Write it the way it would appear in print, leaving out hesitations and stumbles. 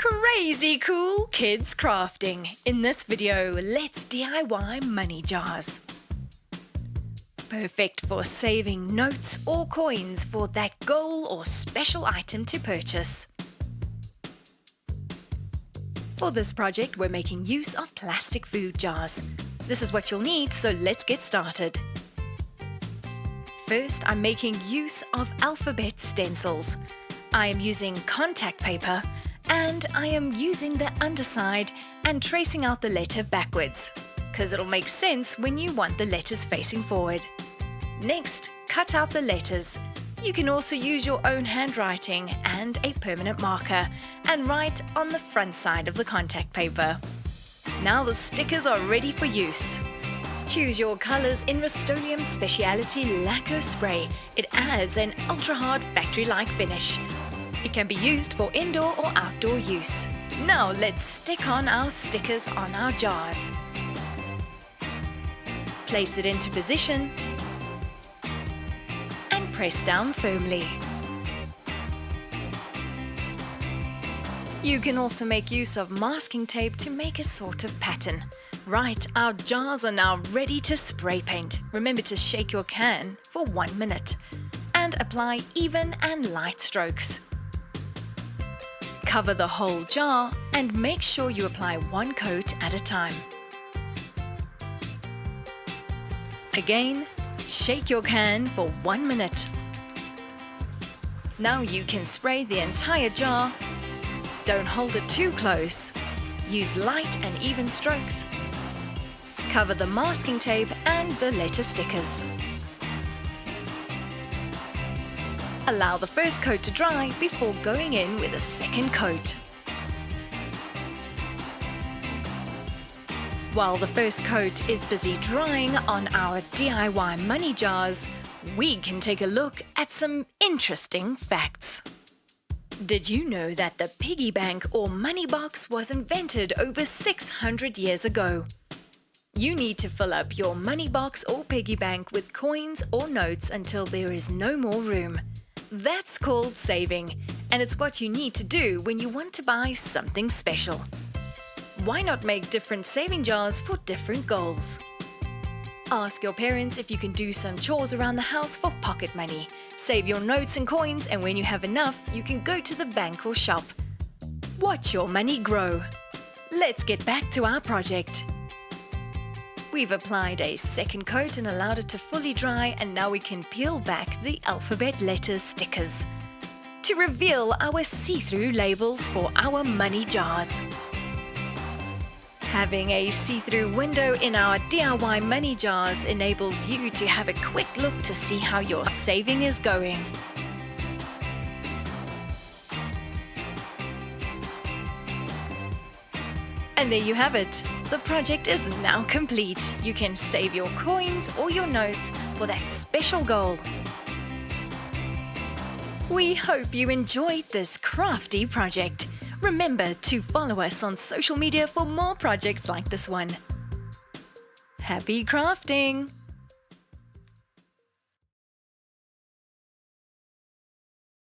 Crazy cool kids crafting. In this video, let's DIY money jars. Perfect for saving notes or coins for that goal or special item to purchase. For this project, we're making use of plastic food jars. This is what you'll need, so let's get started. First, I'm making use of alphabet stencils. I am using contact paper and I am using the underside and tracing out the letter backwards, because it'll make sense when you want the letters facing forward. Next, cut out the letters. You can also use your own handwriting and a permanent marker and write on the front side of the contact paper. Now the stickers are ready for use. Choose your colors in Rust-Oleum Lacquer spray. It adds an ultra-hard factory-like finish. It can be used for indoor or outdoor use. Now let's stick on our stickers on our jars. Place it into position and press down firmly. You can also make use of masking tape to make a sort of pattern. Right, our jars are now ready to spray paint. Remember to shake your can for 1 minute and apply even and light strokes. Cover the whole jar and make sure you apply one coat at a time. Again, shake your can for 1 minute. Now you can spray the entire jar. Don't hold it too close. Use light and even strokes. Cover the masking tape and the letter stickers. Allow the first coat to dry before going in with a second coat. While the first coat is busy drying on our DIY money jars, we can take a look at some interesting facts. Did you know that the piggy bank or money box was invented over 600 years ago? You need to fill up your money box or piggy bank with coins or notes until there is no more room. That's called saving, and it's what you need to do when you want to buy something special. Why not make different saving jars for different goals? Ask your parents if you can do some chores around the house for pocket money. Save your notes and coins, and when you have enough, you can go to the bank or shop. Watch your money grow. Let's get back to our project. We've applied a second coat and allowed it to fully dry, and now we can peel back the alphabet letter stickers to reveal our see-through labels for our money jars. Having a see-through window in our DIY money jars enables you to have a quick look to see how your saving is going. And there you have it. The project is now complete. You can save your coins or your notes for that special goal. We hope you enjoyed this crafty project. Remember to follow us on social media for more projects like this one. Happy crafting!